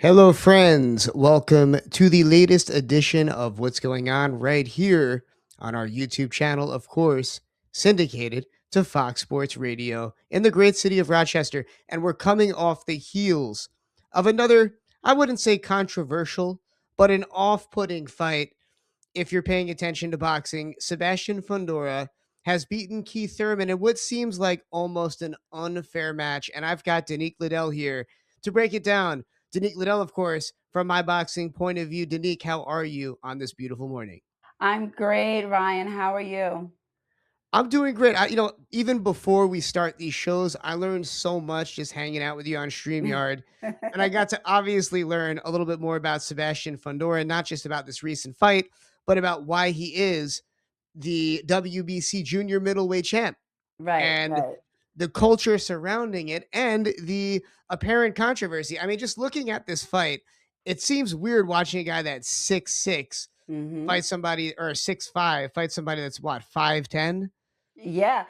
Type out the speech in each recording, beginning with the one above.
Hello, friends. Welcome to the latest edition of What's Going On right here on our YouTube channel, of course, syndicated to Fox Sports Radio in the great city of Rochester. And we're coming off the heels of another, I wouldn't say controversial, but an off putting fight. If you're paying attention to boxing, Sebastian Fundora has beaten Keith Thurman in what seems like almost an unfair match. And I've got Danique Liddell here to break it down. Danique Liddell, of course, from my boxing point of view. Danique, how are you on this beautiful morning? I'm great, Ryan. How are you? I'm doing great. Even before we start these shows, I learned so much just hanging out with you on StreamYard. And I got to obviously learn a little bit more about Sebastian Fundora, not just about this recent fight, but about why he is the WBC junior middleweight champ Right, and right. the culture surrounding it and the apparent controversy. I mean, just looking at this fight, it seems weird watching a guy that's 6'6" Mhm. fight somebody or 6'5" fight somebody that's what, 5'10". Yeah.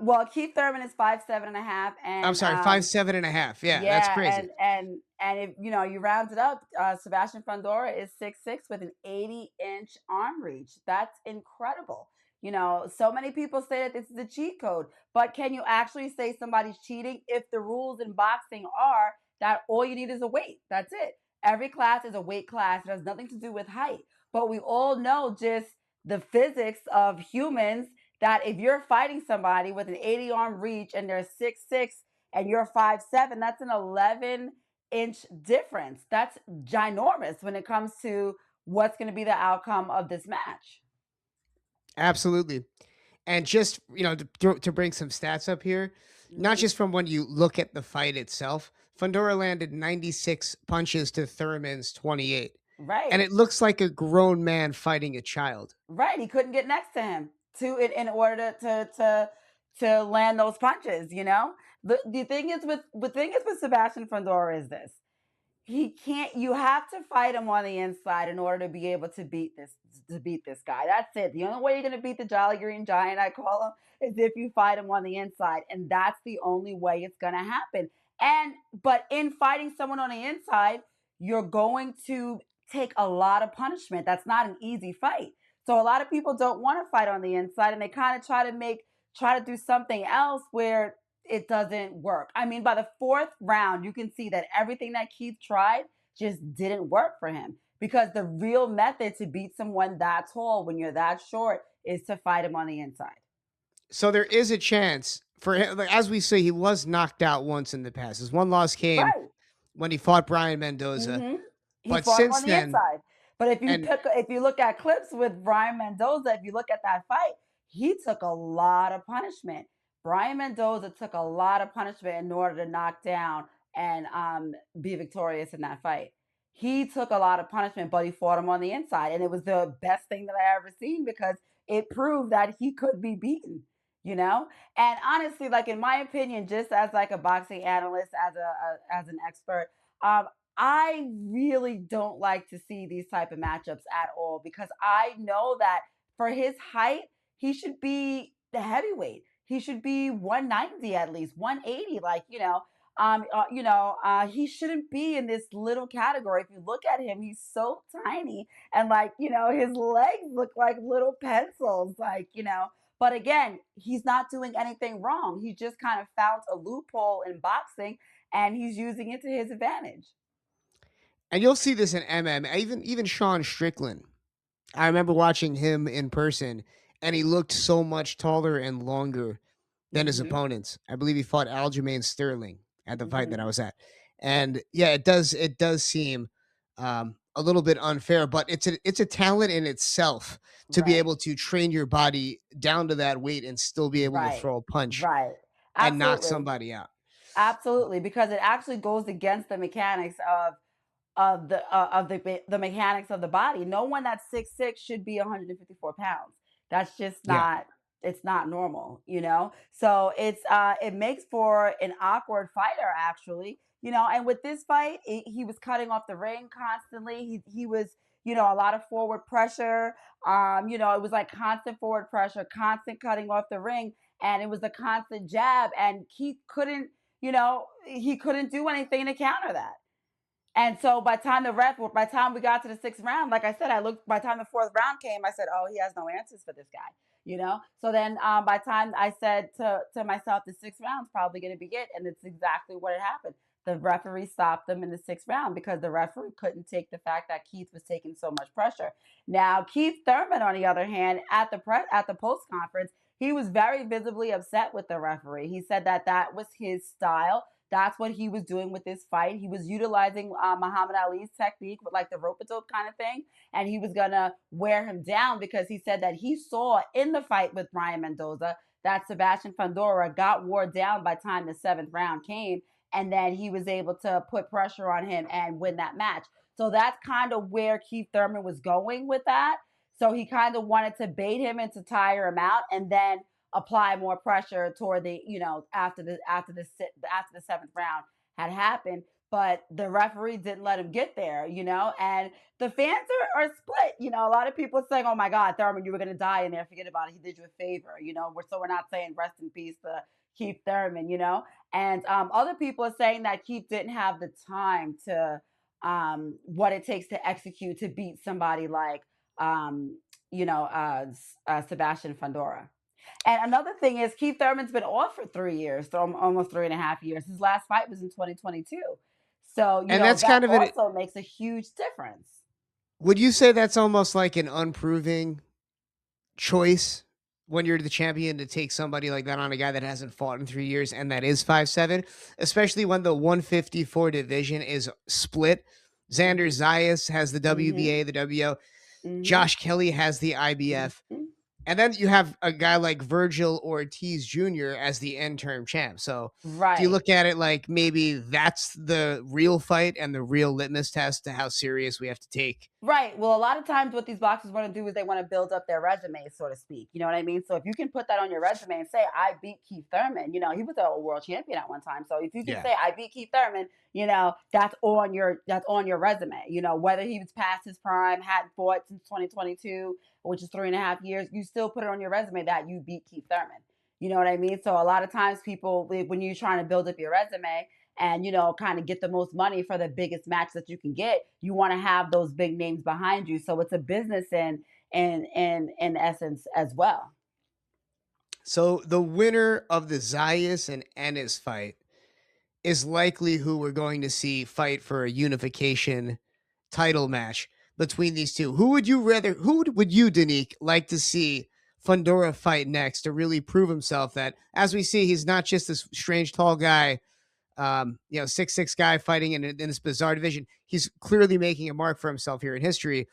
Well, Keith Thurman is 5'7.5", I'm and sorry, 5'7" and a half. Yeah, that's yeah, crazy. and if you round it up, Sebastian Fundora is 6'6" with an 80-inch arm reach. That's incredible. So many people say that this is a cheat code, but can you actually say somebody's cheating if the rules in boxing are that all you need is a weight? That's it. Every class is a weight class. It has nothing to do with height. But we all know just the physics of humans that if you're fighting somebody with an 80 arm reach and they're 6'6" and you're 5'7", that's an 11-inch difference. That's ginormous when it comes to what's going to be the outcome of this match. Absolutely. And just, to bring some stats up here, not Mhm. just from when you look at the fight itself, Fundora landed 96 punches to Thurman's 28. And Right. it looks like a grown man fighting a child. Right. He couldn't get next to him in order to land those punches. The thing is with Sebastian Fundora is this. He can't You have to fight him on the inside in order to be able to beat this guy. That's it. The only way you're going to beat the Jolly Green Giant, I call him, is if you fight him on the inside, and that's the only way it's going to happen. But in fighting someone on the inside, you're going to take a lot of punishment. That's not an easy fight. So a lot of people don't want to fight on the inside, and they kind of try to do something else where it doesn't work. I mean, by the fourth round, you can see that everything that Keith tried just didn't work for him, because the real method to beat someone that tall when you're that short is to fight him on the inside. So there is a chance for him. Like, as we say, he was knocked out once in the past. His one loss came Right. when he fought Brian Mendoza. hmm He But fought him since on the then, inside. But and if you look at clips with Brian Mendoza, if you look at that fight, he took a lot of punishment. Brian Mendoza took a lot of punishment in order to knock down and be victorious in that fight. He took a lot of punishment, but he fought him on the inside, and it was the best thing that I ever seen because it proved that he could be beaten. You know, and honestly, like in my opinion, just as like a boxing analyst, as an expert, um, I really don't like to see these type of matchups at all, because I know that for his height, he should be the heavyweight. He should be 190, at least 180. Like he shouldn't be in this little category. If you look at him, he's so tiny, and his legs look like little pencils. But again, he's not doing anything wrong. He just kind of found a loophole in boxing, and he's using it to his advantage. you'll see this in MMA. Even Sean Strickland. I remember watching him in person, and he looked so much taller and longer than his Mhm, opponents. I believe he fought Aljamain Sterling at the fight that I mhm. was at, and yeah, it does seem a little bit unfair, but it's a talent in itself to be Right, able to train your body down to that weight and still be able to right, throw a punch right. and knock Absolutely, somebody out. absolutely, because it actually goes against the mechanics of the mechanics of the body. No one that's 6'6" should be 154 pounds. That's just Yeah. not it's not normal. So it makes for an awkward fighter, actually. And with this fight, he was cutting off the ring constantly. He was, a lot of forward pressure. It was like constant forward pressure, constant cutting off the ring, and it was a constant jab, and he couldn't do anything to counter that. And so by the time we got to the sixth round, like I said, I looked. By the time the fourth round came, I said, "Oh, he has no answers for this guy," you know. So then, by the time I said to myself, "The sixth round's probably going to be it," and it's exactly what had happened. The referee stopped them in the sixth round because the referee couldn't take the fact that Keith was taking so much pressure. Now, Keith Thurman, on the other hand, at the post conference, he was very visibly upset with the referee. He said that that was his style. That's what he was doing with this fight. He was utilizing Muhammad Ali's technique with like the rope a dope kind of thing, and he was gonna wear him down because he said that he saw in the fight with Brian Mendoza that Sebastian Fundora got wore down by the time the seventh round came, and then he was able to put pressure on him and win that match. So that's kind of where Keith Thurman was going with that. So he kind of wanted to bait him and to tire him out, and then apply more pressure toward the after the seventh round had happened. But the referee didn't let him get there, and the fans are split. A lot of people are saying, "Oh my God, Thurman, you were gonna die in there. Forget about it. He did you a favor." We're not saying rest in peace to Keith Thurman, and other people are saying that Keith didn't have the time to what it takes to execute to beat somebody like Sebastian Fundora. And another thing is Keith Thurman's been off for 3 years, so almost 3.5 years. His last fight was in 2022. So, And that's that kind of an also makes a huge difference. would you say that's almost like an unproving choice when you're the champion to take somebody like that on, a guy that hasn't fought in 3 years and that is 5'7", especially when the 154 division is split. Xander Mhm. Zayas has the Mhm. WBA, the WO. Mhm. Josh Kelly has the IBF. Mhm. And then you have a guy like Virgil Ortiz Jr. as the end-term champ. So do you Right. look at it like maybe that's the real fight and the real litmus test to how serious we have to take? Right. Well, a lot of times what these boxers want to do is they want to build up their resume, so to speak. You know what I mean? So if you can put that on your resume and say, I beat Keith Thurman, he was a world champion at one time. So if you can Yeah. say I beat Keith Thurman, that's on your resume. Whether he was past his prime, hadn't fought since 2022, which is 3.5 years, you still put it on your resume that you beat Keith Thurman. You know what I mean? So a lot of times people, when you're trying to build up your resume, and kind of get the most money for the biggest match that you can get, you want to have those big names behind you, so it's a business in essence as well. So the winner of the Zayas and Ennis fight is likely who we're going to see fight for a unification title match between these two. Who would you, Danique, like to see Fundora fight next to really prove himself that, as we see, he's not just this strange tall guy, 6'6" guy fighting in this bizarre division. He's clearly making a mark for himself here in history.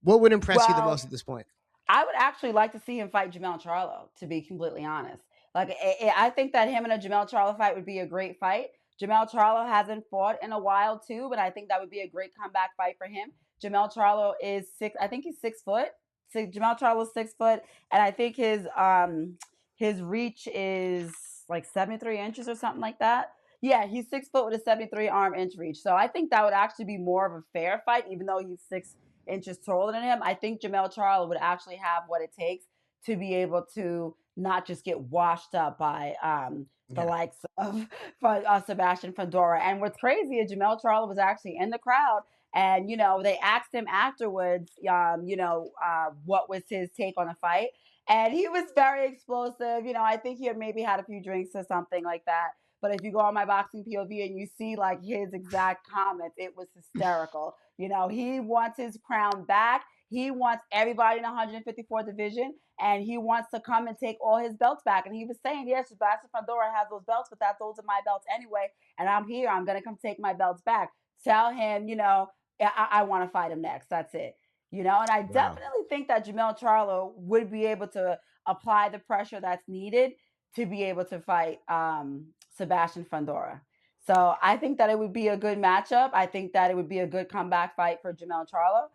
What would impress you the Well, most at this point? I would actually like to see him fight Jamel Charlo, to be completely honest. Like, I think that him and a Jamel Charlo fight would be a great fight. Jamel Charlo hasn't fought in a while too, but I think that would be a great comeback fight for him. Jamel Charlo is six. I think he's 6 foot. Jamel Charlo's 6 foot, and I think his reach is like 73 inches or something like that. Yeah, he's 6 foot with a 73 arm inch reach. So I think that would actually be more of a fair fight, even though he's 6 inches taller than him. I think Jamel Charlo would actually have what it takes to be able to not just get washed up by the Yeah. likes of Sebastian Fundora. And what's crazy is Jamel Charlo was actually in the crowd, and they asked him afterwards, what was his take on the fight, and he was very explosive. I think he had maybe had a few drinks or something like that. But if you go on my boxing POV and you see like his exact comments, it was hysterical. He wants his crown back. He wants everybody in the 154 division, and he wants to come and take all his belts back. And he was saying, yes, Sebastian Fundora has those belts, but those are my belts anyway. And I'm here. I'm going to come take my belts back. Tell him, I want to fight him next. That's it. And I Wow. definitely think that Jamel Charlo would be able to apply the pressure that's needed to be able to fight Sebastian Fundora. So I think that it would be a good matchup. I think that it would be a good comeback fight for Jamel Charlo,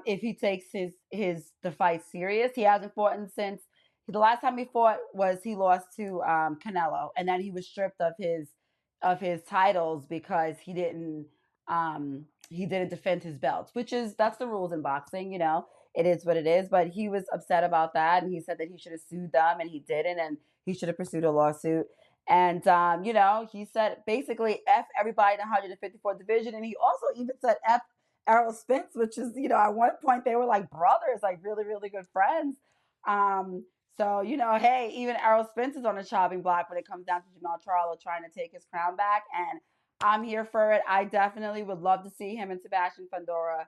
if he takes the fight serious. He hasn't fought since the last time he fought was he lost to Canelo, and then he was stripped of his titles because he didn't defend his belts, which is that's the rules in boxing. It is what it is. But he was upset about that, and he said that he should have sued them, and he didn't, and he should have pursued a lawsuit. And he said basically F everybody in the 154th division, and he also even said F Errol Spence, which is at one point they were like brothers, like really really good friends. Um, so hey, even Errol Spence is on the chopping block when it comes down to Jamal Charlo trying to take his crown back, and I'm here for it. I definitely would love to see him and Sebastian Fundora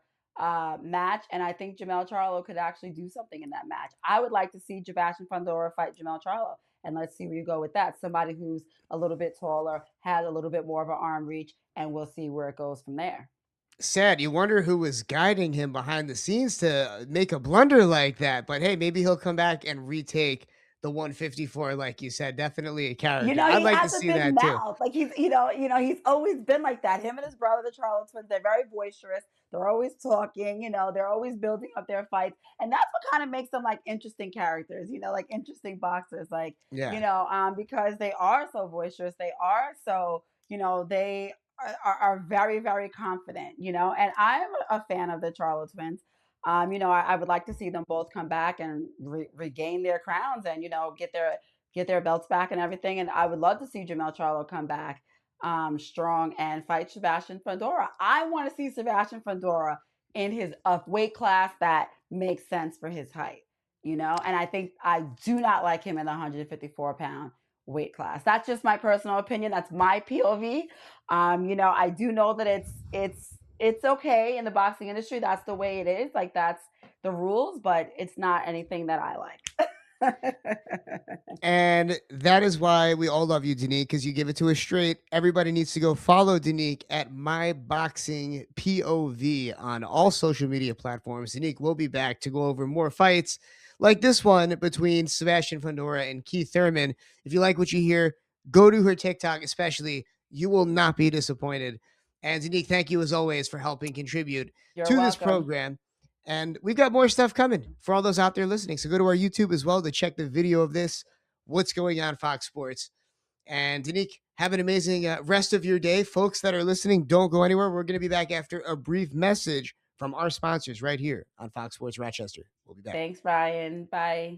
match, and I think Jamel Charlo could actually do something in that match. I would like to see Sebastian Fundora fight Jamel Charlo, and let's see where you go with that. Somebody who's a little bit taller, has a little bit more of an arm reach, and we'll see where it goes from there. Sad. You wonder who was guiding him behind the scenes to make a blunder like that. But hey, maybe he'll come back and retake the 154, like you said. Definitely a character. I'd He like to has a see big that too. mouth. Like he's always been like that. Him and his brother, the Charlo twins, they're very boisterous. They're always talking. They're always building up their fights, and that's what kind of makes them like interesting characters. Like interesting boxers. Like Yeah. because they are so boisterous. They are so they are very very confident. And I'm a fan of the Charlo twins. I would like to see them both come back and regain their crowns and get their belts back and everything. And I would love to see Jamel Charlo come back strong and fight Sebastian Fundora. I want to see Sebastian Fundora in his weight class that makes sense for his height. And I think I do not like him in the 154-pound weight class. That's just my personal opinion. That's my POV. I do know that it's okay in the boxing industry. That's the way it is. Like that's the rules, but it's not anything that I like. And that is why we all love you, Danique, because you give it to us straight. Everybody needs to go follow Danique at My Boxing POV on all social media platforms. Danique will be back to go over more fights like this one between Sebastian Fundora and Keith Thurman. If you like what you hear, go to her TikTok, especially. You will not be disappointed. And Danique, thank you as always for helping contribute You're to this welcome. program. And we've got more stuff coming for all those out there listening. So go to our YouTube as well to check the video of this, what's going on Fox Sports. And Danique, have an amazing rest of your day. Folks that are listening, don't go anywhere. We're going to be back after a brief message from our sponsors right here on Fox Sports Rochester. We'll be back. Thanks, Brian. Bye.